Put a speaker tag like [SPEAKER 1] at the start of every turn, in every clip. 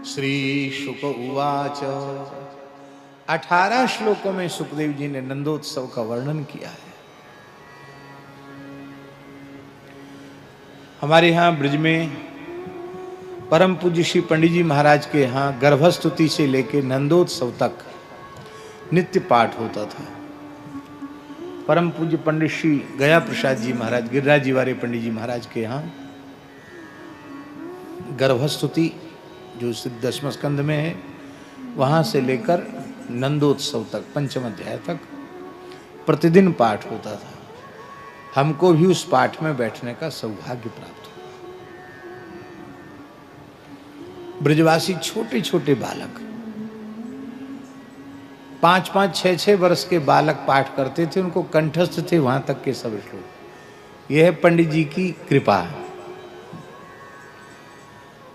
[SPEAKER 1] श्री शुक उवाच। 18 श्लोकों में सुखदेव जी ने नंदोत्सव का वर्णन किया है। हमारे यहाँ ब्रज में परम पूज्य श्री पंडित जी महाराज के यहाँ गर्भस्तुति से लेकर नंदोत्सव तक नित्य पाठ होता था। परम पूज्य पंडित श्री गया प्रसाद जी महाराज, गिरिराज जी वाले पंडित जी महाराज के यहाँ गर्भस्तुति जो सिद्ध दशम स्कंद में है, वहाँ से लेकर नंदोत्सव तक पंचम अध्याय तक प्रतिदिन पाठ होता था। हमको भी उस पाठ में बैठने का सौभाग्य प्राप्त हुआ। ब्रजवासी छोटे छोटे बालक 5-5, 6-6 वर्ष के बालक पाठ करते थे, उनको कंठस्थ थे वहां तक के सब श्लोक। यह है पंडित जी की कृपा।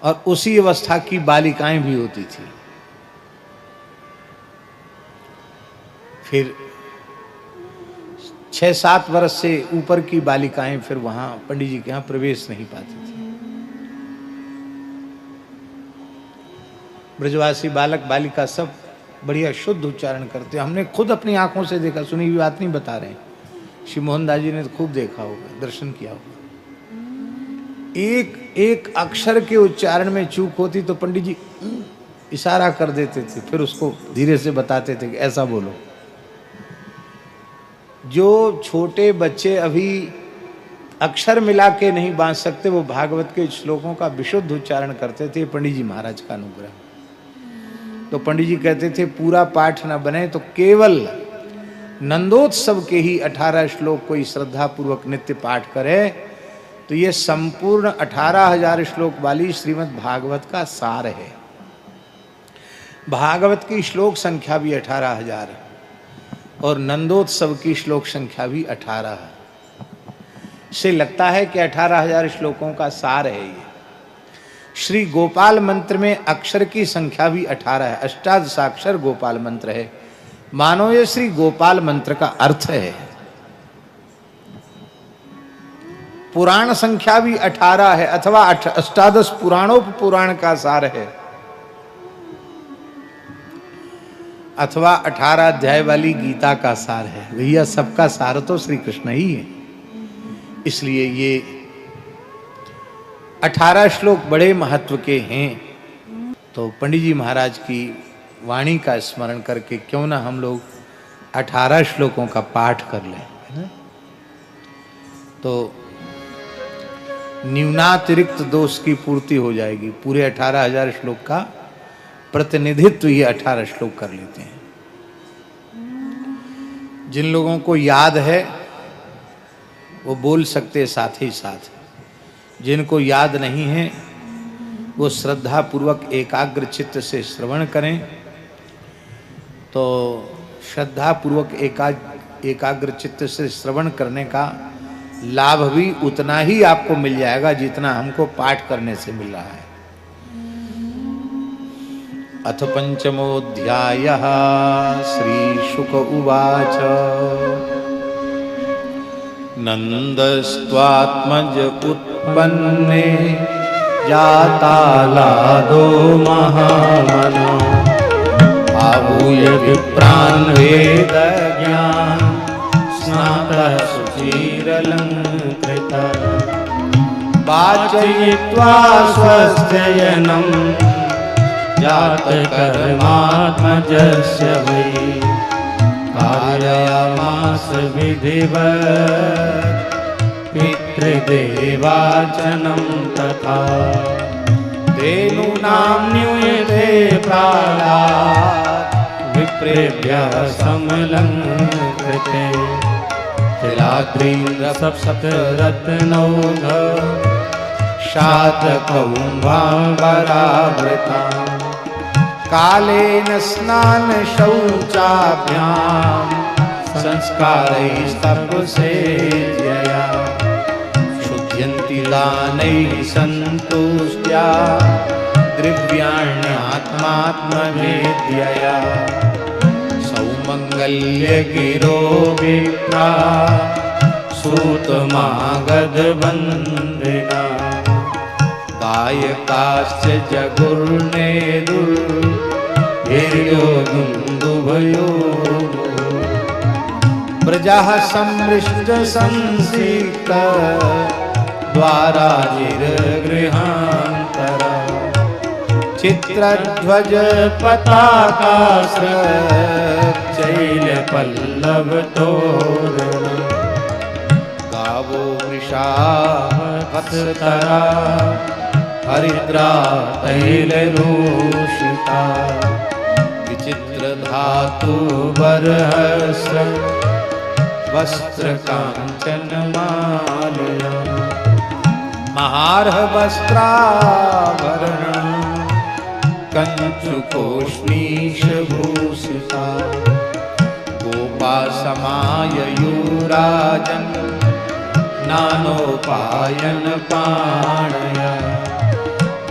[SPEAKER 1] और उसी अवस्था की बालिकाएं भी होती थी। फिर 6-7 वर्ष से ऊपर की बालिकाएं फिर वहां पंडित जी के यहां प्रवेश नहीं पाती थी। ब्रजवासी बालक बालिका सब बढ़िया शुद्ध उच्चारण करते। हमने खुद अपनी आंखों से देखा, सुनी हुई बात नहीं बता रहे। श्री मोहनदास जी ने तो खूब देखा होगा, दर्शन किया होगा। एक एक अक्षर के उच्चारण में चूक होती तो पंडित जी इशारा कर देते थे, फिर उसको धीरे से बताते थे कि ऐसा बोलो। जो छोटे बच्चे अभी अक्षर मिला के नहीं बांध सकते, वो भागवत के श्लोकों का विशुद्ध उच्चारण करते थे। पंडित जी महाराज का अनुग्रह। तो पंडित जी कहते थे पूरा पाठ न बने तो केवल नंदोत्सव के ही 18 श्लोक कोई श्रद्धा पूर्वक नित्य पाठ करे तो ये संपूर्ण 18,000 श्लोक वाली श्रीमद् भागवत का सार है। भागवत की श्लोक संख्या भी 18,000 और नंदोत्सव की श्लोक संख्या भी 18 से लगता है कि 18,000 श्लोकों का सार है ये। श्री गोपाल मंत्र में अक्षर की संख्या भी 18 है। अष्टादशाक्षर गोपाल मंत्र है। मानो ये श्री गोपाल मंत्र का अर्थ है। पुराण संख्या भी 18 है, अथवा अष्टादश पुराण का सार है, अथवा 18 अध्याय वाली गीता का सार है। भैया सबका सार तो श्री कृष्ण ही है। इसलिए ये 18 श्लोक बड़े महत्व के हैं। तो पंडित जी महाराज की वाणी का स्मरण करके क्यों ना हम लोग 18 श्लोकों का पाठ कर लें, है ना? तो न्यूनातिरिक्त दोष की पूर्ति हो जाएगी। पूरे 18,000 श्लोक का प्रतिनिधित्व ये 18 श्लोक कर लेते हैं। जिन लोगों को याद है वो बोल सकते साथ ही साथ, जिनको याद नहीं है वो श्रद्धा पूर्वक एकाग्र चित्त से श्रवण करें। तो श्रद्धा पूर्वक एकाग्र चित्त से श्रवण करने का लाभ भी उतना ही आपको मिल जाएगा जितना हमको पाठ करने से मिल रहा है। अथ पंचमोऽध्यायः श्री शुक उवाच। नंदस्त्वात्मज उत्पन्ने जातालादो महामना आहूय विप्रान् वेदज्ञान स्नातः सुचिरलंकृता वाचयित्वा स्वस्त्ययनं जातकर्मात्मजस्य वै कारयामास विधिवत् पितृदेवाचनं तथा तेनूनाम्न्यूयते प्रायात् विप्रेभ्यः समलंकृते तिलाद्रीन्द्र सप्तरत्नौघ शातकौम्भाम्बरावृता कालेन स्नान शौचाभ्यां संस्कारैस्तपसेज्यया शुध्यन्ति दानैः सन्तुष्ट्या द्रव्याण्यात्मात्मवेद्यया सौमङ्गल्यगिरो विप्रा सूतमागधवन्दिना नायकाश्च जगुर्नेदुर्भिर्यो दुन्दुभयो प्रजाः सम्मृष्ट संसिक्त द्वाराजिर्गृहान्तरा चित्रध्वज पताकाश्रैलपल्लव तोरण गावो वृषा वत्सतरा हरिद्रा तैलरोषिता विचित्र धातु बरहस्र वस्त्र कांचन मालया महार्ह वस्त्राभरण कंचुकोष्णीशभूषिता गोपा समाययुराजन् नानोपायन पाणया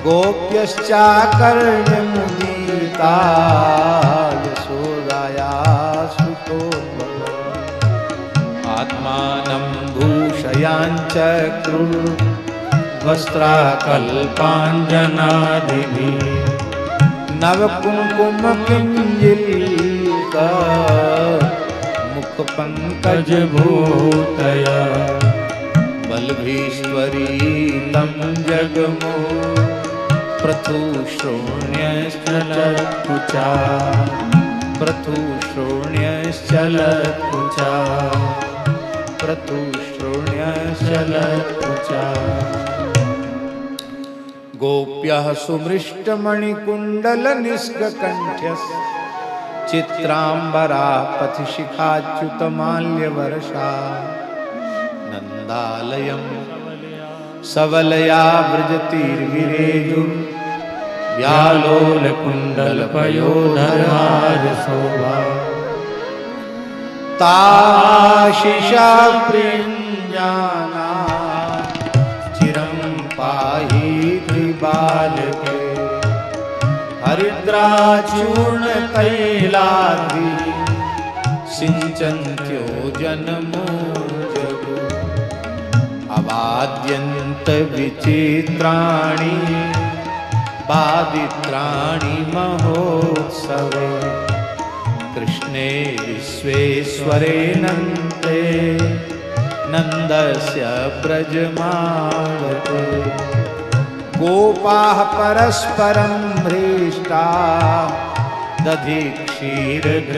[SPEAKER 1] गोप्यश्चाकर्ण्यमुदीता यशोदाया सुतोद्भव आत्मानं भूषयाञ्चक्रुः वस्त्राकल्पाञ्जनादिभिः नवकुङ्कुमकिञ्जिल्का मुखपङ्कजभूतया बलभीश्वरीतं जगमो पृथुश्रोण्यश्चलत्कुचा पृथुश्रोण्यश्चलत्कुचा पृथुश्रोण्यश्चलत्कुचा गोप्यः सुमृष्टमणिकुण्डलनिष्ककण्ठ्यः चित्राम्बरा पथिशिखाच्युतमाल्यवर्षा नन्दालयं सवलया व्यालोलकुण्डलपयोधरारशोभा ताशिषा प्रिञ्जाना चिरं पाहि त्रिबालके हरिद्राचूर्णतैलाद्रि सिञ्चन्त्यो जनमोजगो अवाद्यन्त विचित्राणि बादित्राणि महोत्सवे कृष्णे विश्वेश्वरेऽनन्ते नन्दस्य ब्रजमावते गोपाः परस्परं हृष्टा दधि क्षीरघृताम्बुधिं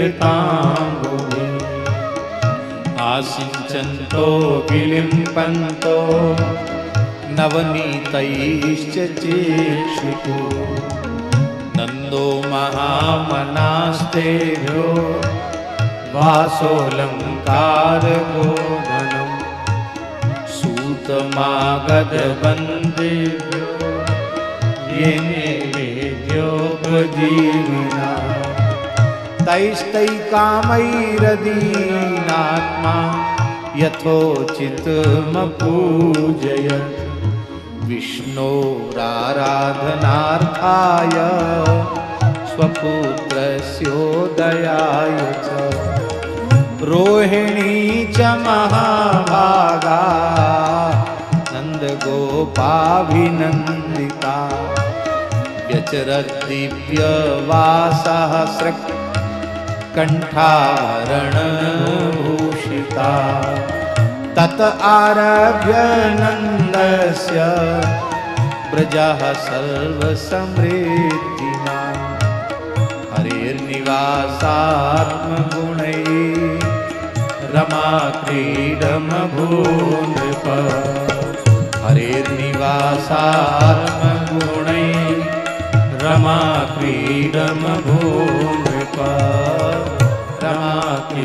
[SPEAKER 1] आसिञ्चन्तो विलिम्पन्तो नवनीतैश्च चेक्षितो नन्दो महामनास्तेभ्यो वासोऽलङ्कारगोधनं सूतमागधवन्देभ्यो येनेभ्योपजीविना तैस्तैकामैरदीनात्मा यथोचितमपूजयत् विष्णोराराधनार्थाय स्वपुत्रस्योदयाय च रोहिणी च महाभागा नन्दगोपाभिनन्दिता व्यचरद्दिव्यवासहस्रः कण्ठाभरणभूषिता तत आरभ्य नन्दस्य ब्रजः सर्वसमृद्धिमान् हरेर्निवासात्मगुणैः रमाक्रीडमभूनृप हरेर्निवासात्मगुणैः रमाक्रीडमभूनृप रमाक्रीडमभूनृप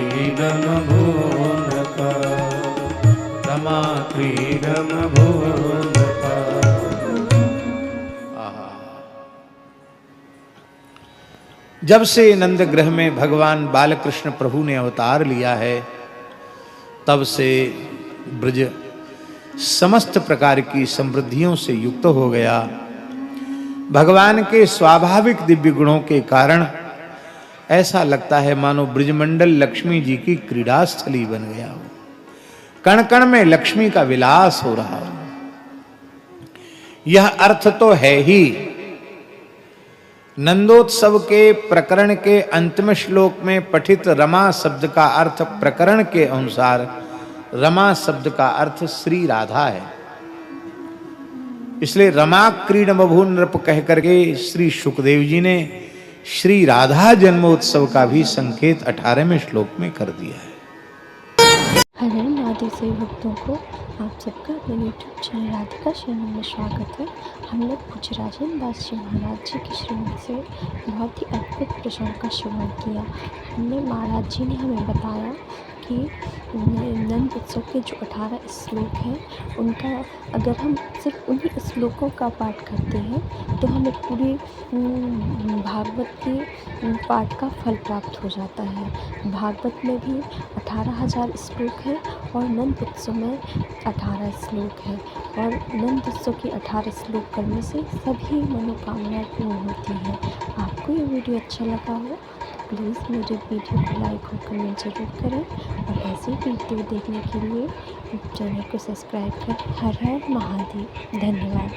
[SPEAKER 1] रमाक्रीडमभूनृप। जब से नंदगृह में भगवान बालकृष्ण प्रभु ने अवतार लिया है तब से ब्रज समस्त प्रकार की समृद्धियों से युक्त हो गया। भगवान के स्वाभाविक दिव्य गुणों के कारण ऐसा लगता है मानो ब्रजमंडल लक्ष्मी जी की क्रीड़ा स्थली बन गया हो, कण कण में लक्ष्मी का विलास हो रहा हो। यह अर्थ तो है ही। नंदोत्सव के प्रकरण के अंतिम श्लोक में पठित रमा शब्द का अर्थ प्रकरण के अनुसार रमा शब्द का अर्थ श्री राधा है। इसलिए रमा क्रीड बभू नृप कह करके श्री सुखदेव जी ने श्री राधा जन्मोत्सव का भी संकेत 18वें श्लोक में कर दिया है।
[SPEAKER 2] हर हर महादेव सभी भक्तों को आप सबका अपने यूट्यूब चैनल राधिका चैनल में स्वागत है। हम लोग कुछ राजेंद्र दास जी महाराज जी के श्रीमत से बहुत ही अद्भुत प्रसंग का श्रवण किया। हमने महाराज जी ने हमें बताया कि नंद उत्सव के जो 18 श्लोक हैं उनका अगर हम सिर्फ उन्हीं श्लोकों का पाठ करते हैं तो हमें पूरी भागवत के पाठ का फल प्राप्त हो जाता है। भागवत में भी 18,000 श्लोक है और नंद उत्सव में 18 श्लोक है और नंद उत्सव के 18 श्लोक करने से सभी मनोकामनाएं पूर्ण होती हैं। आपको ये वीडियो अच्छा लगा हो प्लीज़ मेरे वीडियो को लाइक और कमेंट जरूर करें और ऐसे वीडियो देखने के लिए चैनल को सब्सक्राइब करें। हर हर महादेव। धन्यवाद।